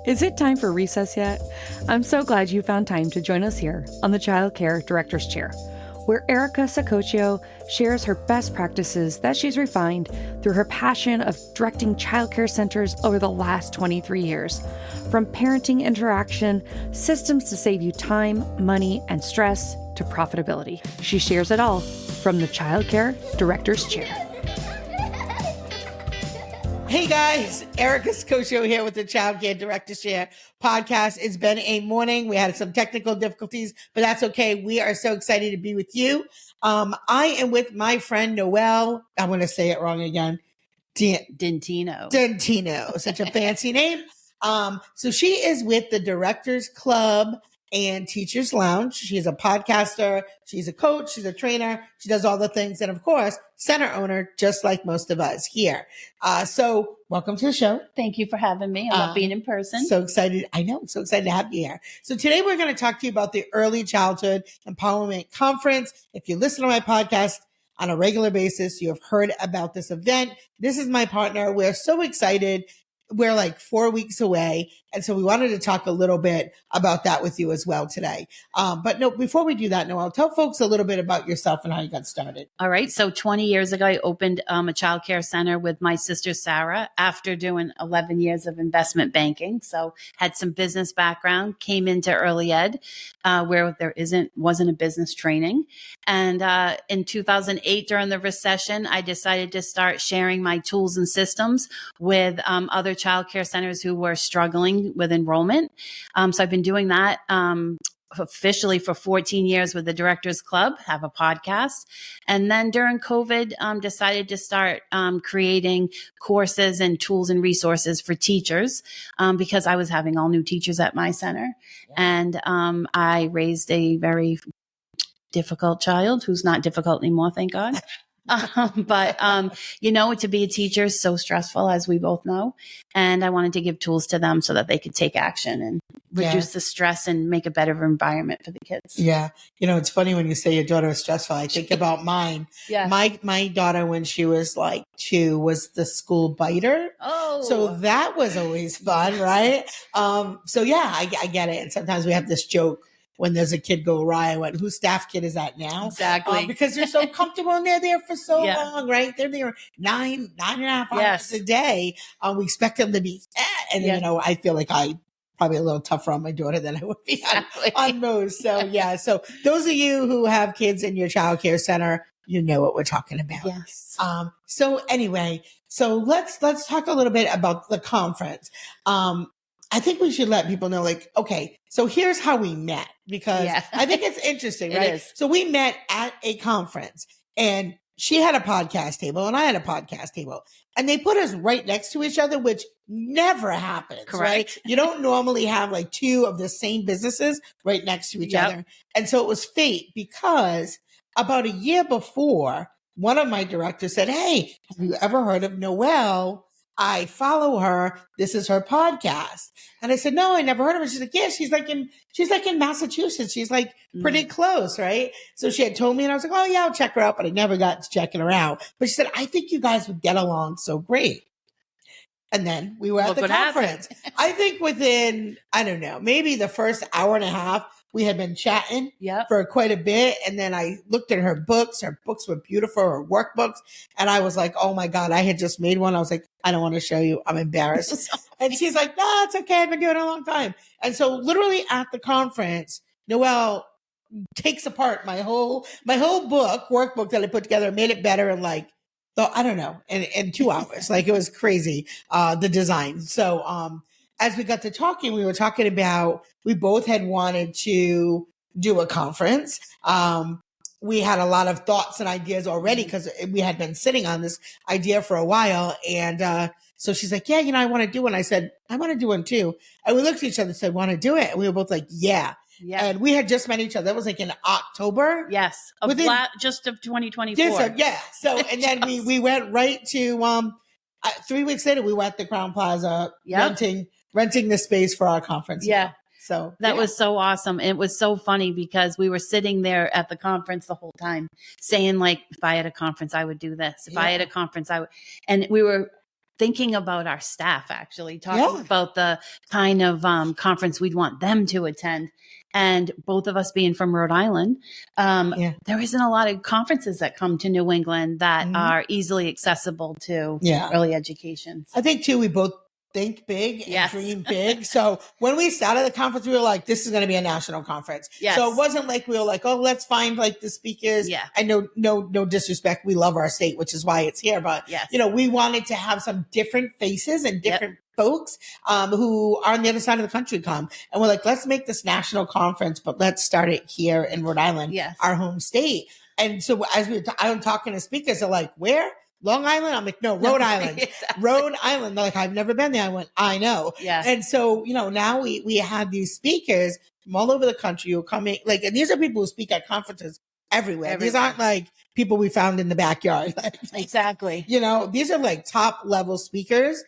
Is it time for recess yet? I'm so glad you found time to join us here on the Child Care Director's Chair, where Erica Saccoccio shares her best practices that she's refined through her passion of directing childcare centers over the last 23 years. From parenting interaction, systems to save you time, money, and stress, to profitability. She shares it all from the Child Care Director's Chair. Hey guys, Erica Saccoccio here with the Child Care Director's Chair podcast. It's been a morning. We had some technical difficulties, but that's okay. We are so excited to be with you. I am with my friend Noelle. I'm going to say it wrong again. D'intino. D'intino, such a fancy name. So she is with the Directors Club and Teachers Lounge. She's a podcaster. She's a coach. She's a trainer. She does all the things. And of course, center owner, just like most of us here. So welcome to the show. Thank you for having me. I love being in person. So excited. I know. So excited to have you here. So today we're going to talk to you about the Early Childhood Empowerment Conference. If you listen to my podcast on a regular basis, you have heard about this event. This is my partner. We're so excited. We're like 4 weeks away. And so we wanted to talk a little bit about that with you as well today. But no, before we do that, Noelle, tell folks a little bit about yourself and how you got started. All right. So 20 years ago, I opened a child care center with my sister, Sarah, after doing 11 years of investment banking. So had some business background, came into early ed, where there wasn't a business training. And in 2008, during the recession, I decided to start sharing my tools and systems with other child care centers who were struggling with enrollment. So I've been doing that officially for 14 years with the Directors Club, have a podcast. And then during COVID, decided to start creating courses and tools and resources for teachers because I was having all new teachers at my center. Yeah. And I raised a very difficult child who's not difficult anymore, thank God. To be a teacher is so stressful, as we both know. And I wanted to give tools to them so that they could take action and reduce the stress and make a better environment for the kids. Yeah. It's funny when you say your daughter is stressful. I think about mine. Yeah. My daughter, when she was like 2, was the school biter. Oh. So that was always fun, right? I get it. And sometimes we have this joke. When there's a kid go awry, I went, whose staff kid is that now? Exactly. Because they're so comfortable and they're there for so long, right? They're there nine and a half hours a day. We expect them to be, I feel like I probably a little tougher on my daughter than I would be on most. So so those of you who have kids in your child care center, you know what we're talking about. Yes. So let's talk a little bit about the conference. I think we should let people know, okay, so here's how we met, because I think it's interesting, right? It is. So we met at a conference and she had a podcast table and I had a podcast table and they put us right next to each other, which never happens, correct, right? You don't normally have 2 of the same businesses right next to each other. And so it was fate, because about a year before, one of my directors said, "Hey, have you ever heard of Noelle? I follow her. This is her podcast." And I said, "No, I never heard of her." She's like, "Yeah, she's like in Massachusetts. She's like pretty close, right?" So she had told me and I was like, "Oh yeah, I'll check her out." But I never got to checking her out. But she said, "I think you guys would get along so great." And then we were at the conference. I think within, I don't know, maybe the first hour and a half, we had been chatting for quite a bit. And then I looked at her books. Her books were beautiful, her workbooks. And I was like, oh my God, I had just made one. I was like, I don't want to show you. I'm embarrassed. And she's like, no, it's okay. I've been doing it a long time. And so literally at the conference, Noelle takes apart my whole workbook that I put together, made it better in I don't know, in 2 hours. It was crazy, the design. So, as we got to talking, we were talking about, we both had wanted to do a conference. We had a lot of thoughts and ideas already because we had been sitting on this idea for a while. And so she's like, yeah, I want to do one. I said, I want to do one too. And we looked at each other and said, want to do it? And we were both like, yeah. Yeah. And we had just met each other. That was in October. Yes. Just of 2024. So, and then we went right to, 3 weeks later, we were at the Crown Plaza renting the space for our conference. Yeah. So that was so awesome. It was so funny because we were sitting there at the conference the whole time saying if I had a conference, I would do this. If I had a conference, I would, and we were thinking about our staff, actually talking about the kind of conference we'd want them to attend. And both of us being from Rhode Island, there isn't a lot of conferences that come to New England that are easily accessible to early education. I think too, we both think big and dream big. So when we started the conference, we were like, this is going to be a national conference. So it wasn't like we were like, oh, let's find like the speakers. I know, no disrespect. We love our state, which is why it's here. But, you know, we wanted to have some different faces and different folks who are on the other side of the country come. And we're like, let's make this national conference, but let's start it here in Rhode Island, our home state. And so as I'm talking to speakers, they're like, where? Long Island? I'm like, no, Rhode Island. Rhode Island. They're like, I've never been there. I went, I know. And so, you know, now we have these speakers from all over the country who are coming, like, and these are people who speak at conferences everywhere. These aren't like people we found in the backyard. Exactly. You know, these are like top level speakers,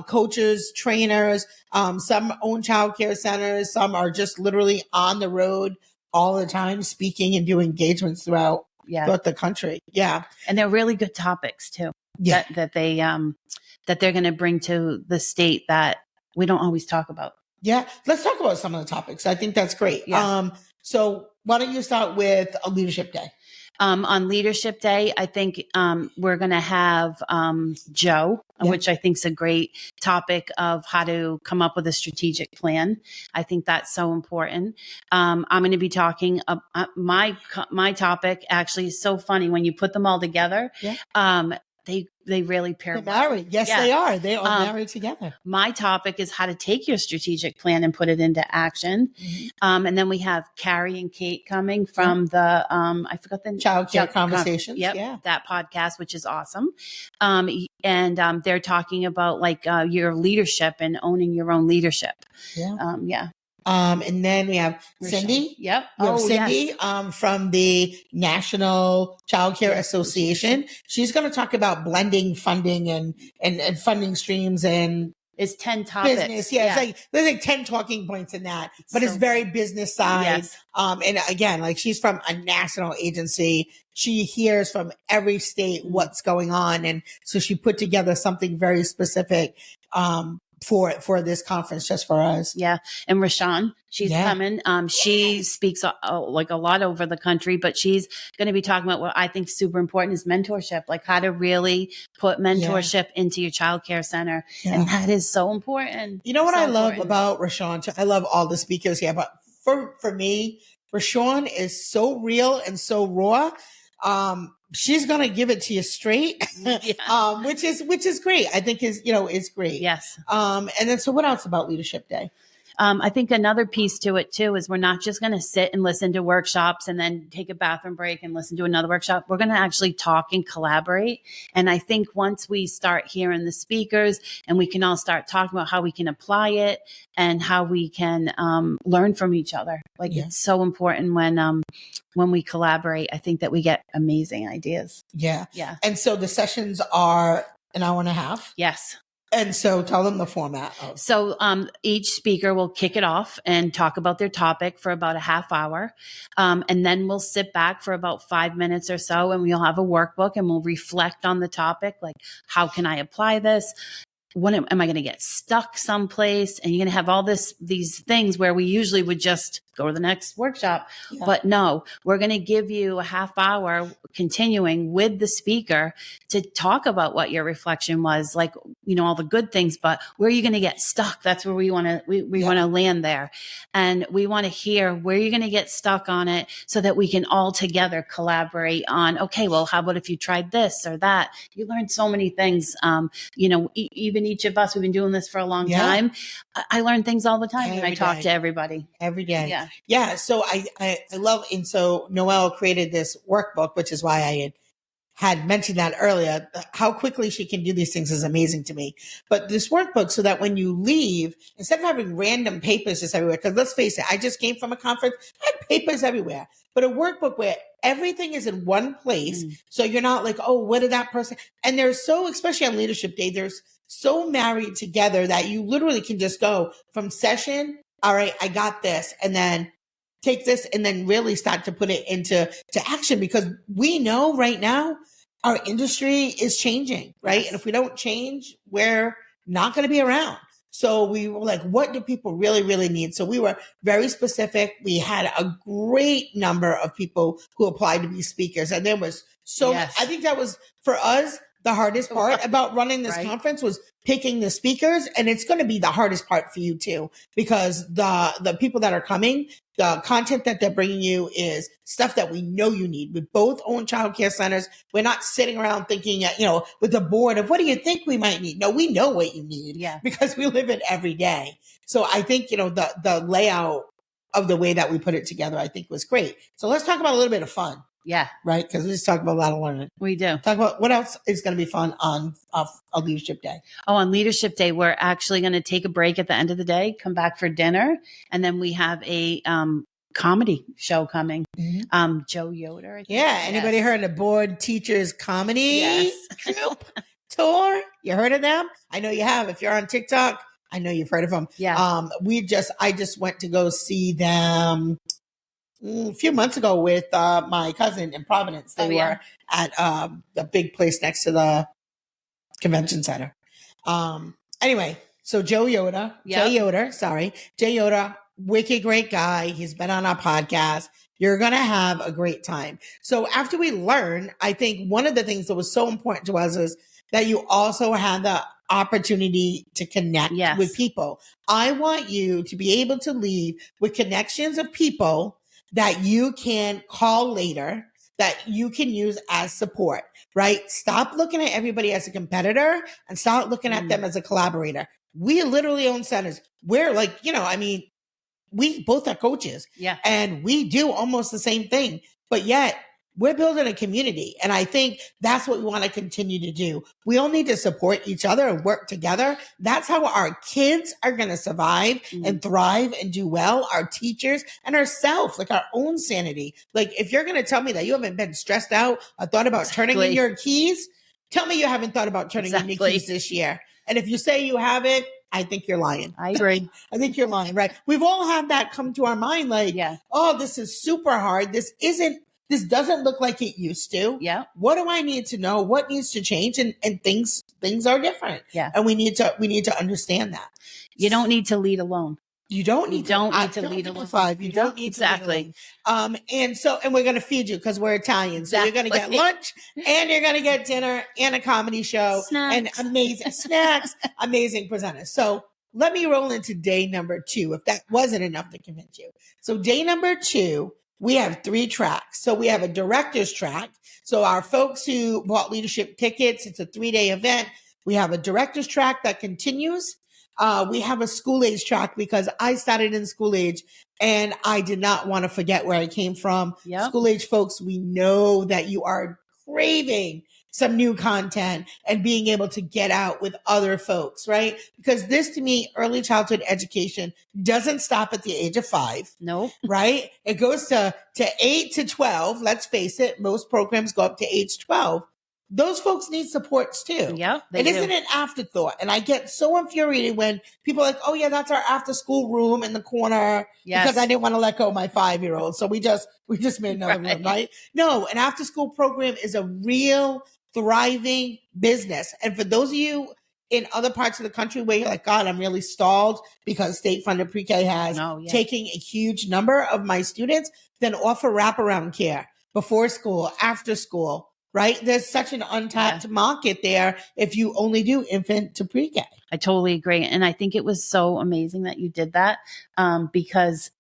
coaches, trainers. Some own childcare centers. Some are just literally on the road all the time, speaking and doing engagements throughout the country. And they're really good topics too. That they're going to bring to the state that we don't always talk about. Let's talk about some of the topics. I think that's great. So why don't you start with a leadership day? On Leadership Day, I think we're going to have Joe, which I think is a great topic of how to come up with a strategic plan. I think that's so important. I'm going to be talking my topic actually is so funny when you put them all together. They really pair well. Married. Yes, they are. They are married together. My topic is how to take your strategic plan and put it into action. And then we have Carrie and Kate coming from the, I forgot the Childcare Conversations. That podcast, which is awesome. And they're talking about like your leadership and owning your own leadership. And then we have Cindy. We have Cindy from the National Child Care Association. She's going to talk about blending funding and funding streams and it's 10 topics. Business. It's like there's like 10 talking points in that, but it's very business side. And again, like she's from a national agency. She hears from every state what's going on. And so she put together something very specific for this conference just for us. And Rashawn, she's coming. She speaks like a lot over the country, but she's going to be talking about what I think is super important is mentorship, like how to really put mentorship into your child care center. And that is so important. You know what I love about Rashawn? I love all the speakers here, but for me, Rashawn is so real and so raw. She's going to give it to you straight, which is great. I think is great. And then, so what else about Leadership Day? I think another piece to it too is we're not just going to sit and listen to workshops and then take a bathroom break and listen to another workshop. We're going to actually talk and collaborate. And I think once we start hearing the speakers and we can all start talking about how we can apply it and how we can learn from each other. Like it's so important when we collaborate. I think that we get amazing ideas. And so the sessions are an hour and a half. And so tell them the format. So each speaker will kick it off and talk about their topic for about a half hour. And then we'll sit back for about 5 minutes or so and we'll have a workbook and we'll reflect on the topic. Like, how can I apply this? When am I going to get stuck someplace? And you're going to have all these things where we usually would just go to the next workshop. But no, we're going to give you a half hour continuing with the speaker to talk about what your reflection was, like, you know, all the good things, but where are you going to get stuck? That's where we want to land there. And we want to hear where you're going to get stuck on it so that we can all together collaborate on, okay, well, how about if you tried this or that? You learn so many things. You know, even each of us, we've been doing this for a long time. I learn things all the time when I talk to everybody. Every day. So I love, and so Noelle created this workbook, which is why I had mentioned that earlier. How quickly she can do these things is amazing to me. But this workbook, so that when you leave, instead of having random papers just everywhere, because let's face it, I just came from a conference, I had papers everywhere, but a workbook where everything is in one place. So you're not like, oh, what did that person, and they're so, especially on Leadership Day, there's so married together that you literally can just go from session, all right, I got this, and then take this and then really start to put it into action, because we know right now our industry is changing, right? Yes. And if we don't change, we're not going to be around. So we were like, what do people really, really need? So we were very specific. We had a great number of people who applied to be speakers. And there was Yes. I think that was for us, the hardest part about running this Right. conference was picking the speakers. And it's going to be the hardest part for you too, because the people that are coming, the content that they're bringing you is stuff that we know you need. We both own childcare centers. We're not sitting around thinking, with the board of what do you think we might need? No, we know what you need because we live it every day. So I think, the layout of the way that we put it together, I think was great. So let's talk about a little bit of fun. Yeah. Right? Because we just talked about a lot of learning. We do. Talk about what else is going to be fun on Leadership Day. Oh, on Leadership Day, we're actually going to take a break at the end of the day, come back for dinner, and then we have a comedy show coming. Mm-hmm. Joe Yoder. I think. Yeah. Anybody heard of Board Teachers Comedy Troupe Tour? You heard of them? I know you have. If you're on TikTok, I know you've heard of them. Yeah. I just went to go see them a few months ago with my cousin in Providence. They were at the big place next to the convention center. Anyway, so Jay Yoder, wicked great guy. He's been on our podcast. You're going to have a great time. So after we learn, I think one of the things that was so important to us is that you also had the opportunity to connect with people. I want you to be able to leave with connections of people that you can call later, that you can use as support, right? Stop looking at everybody as a competitor and start looking at them as a collaborator. We literally own centers. We're like, we both are coaches and we do almost the same thing, but yet we're building a community. And I think that's what we want to continue to do. We all need to support each other and work together. That's how our kids are going to survive and thrive and do well. Our teachers and ourselves, like our own sanity. Like if you're going to tell me that you haven't been stressed out or thought about turning in your keys, tell me you haven't thought about turning in your keys this year. And if you say you haven't, I think you're lying. I agree. I think you're lying, right? We've all had that come to our mind like, oh, this is super hard. This doesn't look like it used to. Yeah. What do I need to know? What needs to change? And things are different. Yeah. And we need to understand that. You don't need to lead alone. You don't need to lead alone. You don't need to lead alone. And we're going to feed you because we're Italian. So you're going to get lunch and you're going to get dinner and a comedy show and amazing snacks, amazing presenters. So let me roll into day number 2, if that wasn't enough to convince you. So day number 2, we have 3 tracks. So we have a director's track. So our folks who bought leadership tickets, it's a 3-day event. We have a director's track that continues. We have a school age track because I started in school age and I did not want to forget where I came from. Yep. School age folks, we know that you are craving some new content and being able to get out with other folks, right? Because this, to me, early childhood education doesn't stop at the age of 5. Nope. Right? It goes to 8 to 12. Let's face it. Most programs go up to age 12. Those folks need supports too. Yeah. It isn't an afterthought. And I get so infuriated when people are like, oh yeah, that's our after school room in the corner because I didn't want to let go of my 5-year-old. So we just made another room, right? No, an after school program is a real thriving business. And for those of you in other parts of the country where you're like, God, I'm really stalled because state funded pre-K has taken a huge number of my students, then offer wraparound care before school, after school. Right? There's such an untapped market there if you only do infant to pre-K. I totally agree. And I think it was so amazing that you did that because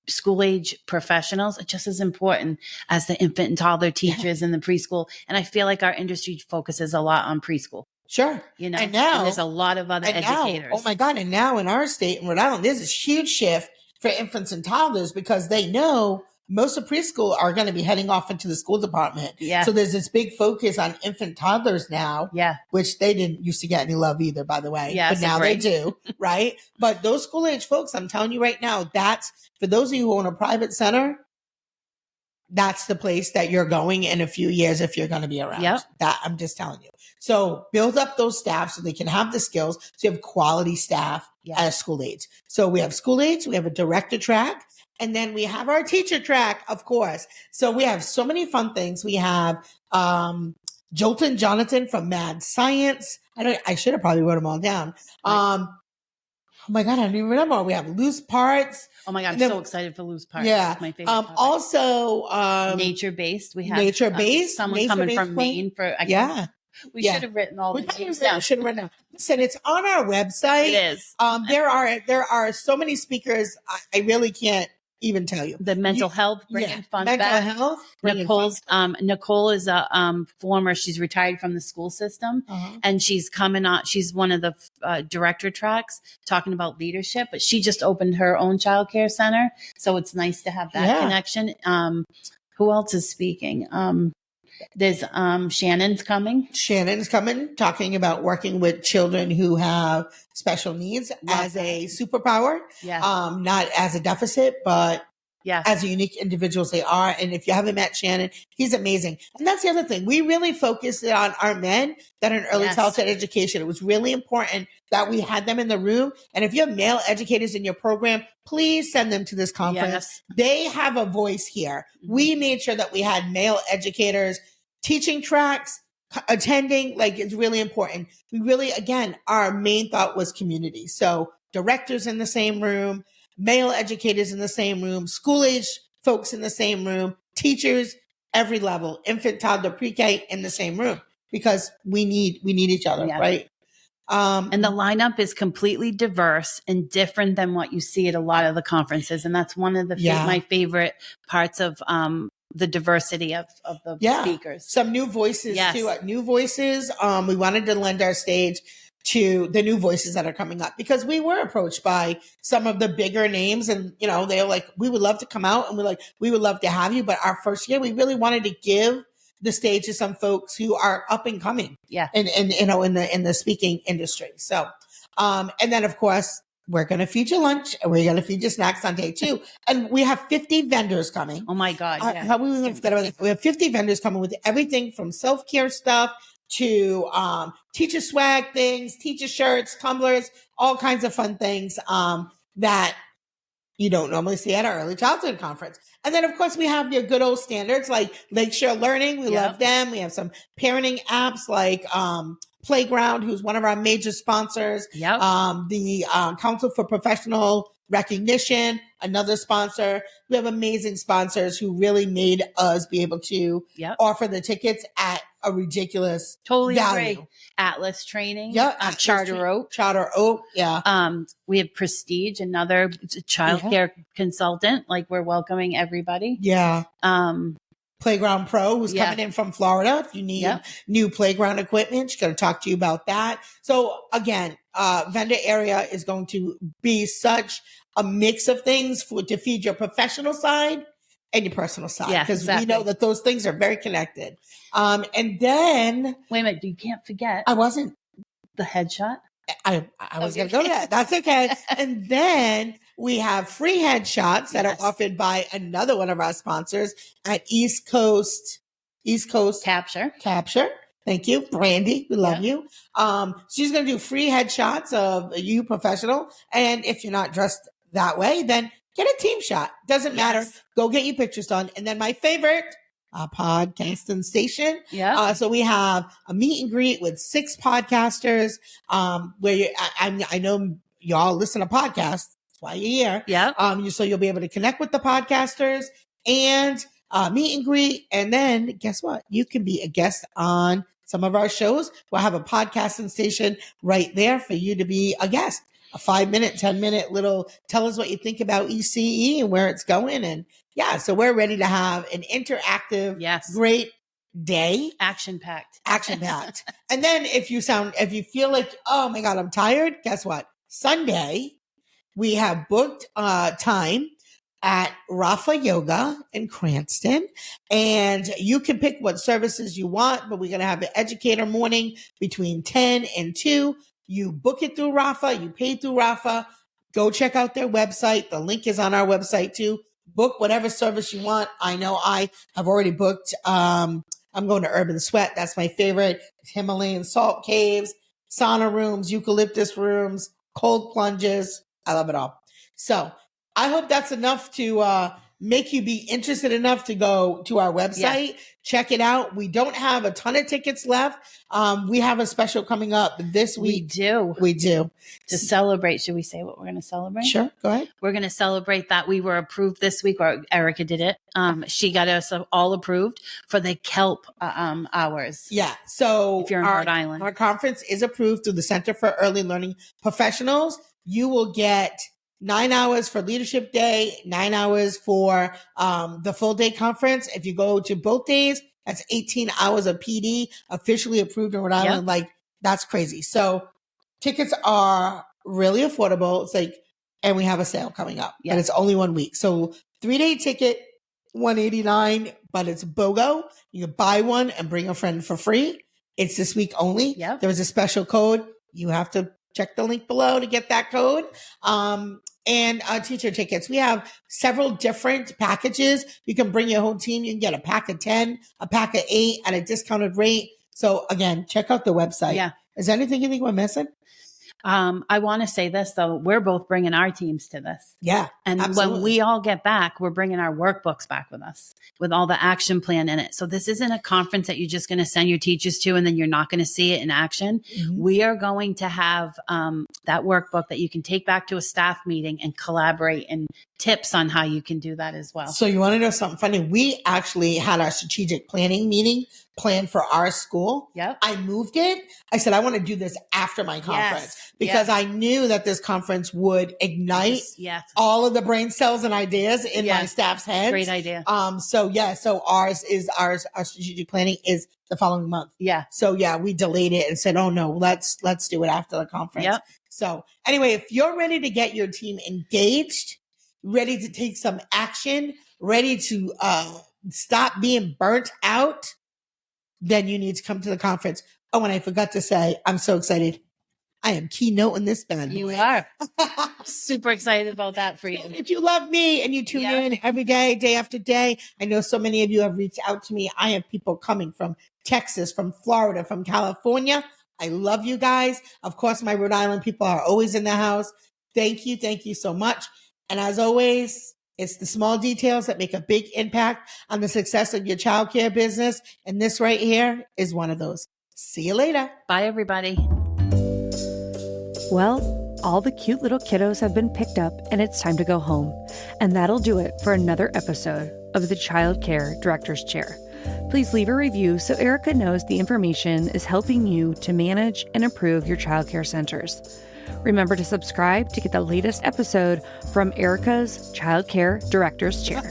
school age professionals are just as important as the infant and toddler teachers in the preschool. And I feel like our industry focuses a lot on preschool. Sure. And there's a lot of other educators. Oh my God. And now in our state, in Rhode Island, there's this huge shift for infants and toddlers because they know most of preschool are going to be heading off into the school department. Yeah. So there's this big focus on infant toddlers now, which they didn't used to get any love either, by the way. But now they do, right? But those school age folks, I'm telling you right now, that's for those of you who own a private center, that's the place that you're going in a few years if you're going to be around. That I'm just telling you. So build up those staff so they can have the skills. So you have quality staff at a school age. So we have school age, we have a director track. And then we have our teacher track, of course. So we have so many fun things. We have Jolton Jonathan from Mad Science. I should have probably wrote them all down. Oh my God, I don't even remember. We have Loose Parts. Oh my God, I'm so excited for Loose Parts. Yeah. My favorite topic. Also, nature-based. We have nature-based. someone nature-based coming from play. Maine for, we Yeah. should have written all the names We down. should have written down. Listen, it's on our website. It is. There are so many speakers. I really can't even tell you. The mental health, bringing fun mental back. health. Nicole is a former, she's retired from the school system, and she's coming on. She's one of the director tracks talking about leadership, but she just opened her own childcare center. So it's nice to have that connection. Who else is speaking? There's Shannon's coming. Shannon's coming, talking about working with children who have special needs as a superpower. Yeah. Not as a deficit, but yeah, as unique individuals they are. And if you haven't met Shannon, he's amazing. And that's the other thing. We really focused on our men that are in early childhood education. It was really important that we had them in the room. And if you have male educators in your program, please send them to this conference. Yes. They have a voice here. We made sure that we had male educators teaching tracks, attending. Like, it's really important. We really, again, our main thought was community. So directors in the same room, male educators in the same room, school-age folks in the same room, teachers, every level, infant, toddler, pre-K in the same room, because we need each other, right? And the lineup is completely diverse and different than what you see at a lot of the conferences. And that's one of the my favorite parts of the diversity of the speakers. Some new voices too. New voices. We wanted to lend our stage to the new voices that are coming up, because we were approached by some of the bigger names, and they were like, we would love to come out, and we're like, we would love to have you, but our first year we really wanted to give the stage to some folks who are up and coming in the speaking industry. So and then of course we're going to feed you lunch, and we're going to feed you snacks on day 2, and we have 50 vendors coming. Oh my God. How we even forget about that? We have 50 vendors coming with everything from self-care stuff to teacher swag things, teacher shirts, tumblers, all kinds of fun things that you don't normally see at our early childhood conference. And then, of course, we have your good old standards like Lakeshore Learning. We love them. We have some parenting apps like Playground, who's one of our major sponsors. The Council for Professional Recognition, another sponsor. We have amazing sponsors who really made us be able to offer the tickets at a ridiculous value. Agree. Atlas Training, Charter Oak. We have Prestige, another childcare consultant. Like, we're welcoming everybody. Playground Pro, who's coming in from Florida. If you need new playground equipment, she's going to talk to you about that. So again, vendor area is going to be such a mix of things to feed your professional side and your personal side, because we know that those things are very connected. And then wait a minute, you can't forget. I wasn't the headshot. I was going to go to that. That's okay. And then we have free headshots that are offered by another one of our sponsors at East Coast Capture. Thank you, Brandy. We love you. She's going to do free headshots of you professional. And if you're not dressed that way, then get a team shot. Doesn't matter. Go get your pictures done. And then my favorite, podcasting station. So we have a meet and greet with 6 podcasters, where I know y'all listen to podcasts. That's why you're here. So you'll be able to connect with the podcasters and meet and greet. And then guess what? You can be a guest on some of our shows. We'll have a podcasting station right there for you to be a guest. A 5-minute, 10-minute little, tell us what you think about ECE and where it's going. And so we're ready to have an interactive, great day. Action packed. And then if you feel like, oh my God, I'm tired, guess what? Sunday, we have booked time at Rafa Yoga in Cranston. And you can pick what services you want, but we're going to have an educator morning between 10 and 2. You book it through Rafa, you pay through Rafa. Go check out their website. The link is on our website too. Book whatever service you want. I know I have already booked. I'm going to Urban Sweat. That's my favorite. Himalayan salt caves, sauna rooms, eucalyptus rooms, cold plunges. I love it all. So I hope that's enough to make you be interested enough to go to our website, check it out. We don't have a ton of tickets left. We have a special coming up this week. We do. To celebrate, should we say what we're going to celebrate? Sure, go ahead. We're going to celebrate that we were approved this week, or Erica did it. She got us all approved for the kelp hours. Yeah. So if you're in Rhode Island, our conference is approved through the Center for Early Learning Professionals. You will get 9 hours for Leadership Day, 9 hours for the full day conference. If you go to both days, that's 18 hours of PD officially approved in Rhode Island. Like, that's crazy. So tickets are really affordable. It's like, and we have a sale coming up, and it's only 1 week. So 3-day ticket, $189, but it's BOGO. You can buy one and bring a friend for free. It's this week only. There was a special code. You have to check the link below to get that code. And teacher tickets. We have several different packages. You can bring your whole team. You can get a pack of 10, a pack of 8 at a discounted rate. So again, check out the website. Is there anything you think we're missing? I want to say this, though. We're both bringing our teams to this. And absolutely. when we all get back, we're bringing our workbooks back with us with all the action plan in it. So this isn't a conference that you're just going to send your teachers to and then you're not going to see it in action. We are going to have that workbook that you can take back to a staff meeting and collaborate, and tips on how you can do that as well. So you want to know something funny? We actually had our strategic planning meeting planned for our school. I moved it. I said, I want to do this after my conference because I knew that this conference would ignite all of the brain cells and ideas in my staff's heads. Great idea. So our strategic planning is the following month. So we delayed it and said, oh no, let's do it after the conference. So anyway, if you're ready to get your team engaged, ready to take some action, ready to stop being burnt out, then you need to come to the conference. Oh, and I forgot to say, I'm so excited. I am keynoting this band. You are. Super excited about that for you. If you love me and you tune in every day, day after day, I know so many of you have reached out to me. I have people coming from Texas, from Florida, from California. I love you guys. Of course, my Rhode Island people are always in the house. Thank you. Thank you so much. And as always, it's the small details that make a big impact on the success of your childcare business. And this right here is one of those. See you later. Bye, everybody. Well, all the cute little kiddos have been picked up and it's time to go home. And that'll do it for another episode of the Child Care Director's Chair. Please leave a review so Erica knows the information is helping you to manage and improve your childcare centers. Remember to subscribe to get the latest episode from Erica's Child Care Director's Chair.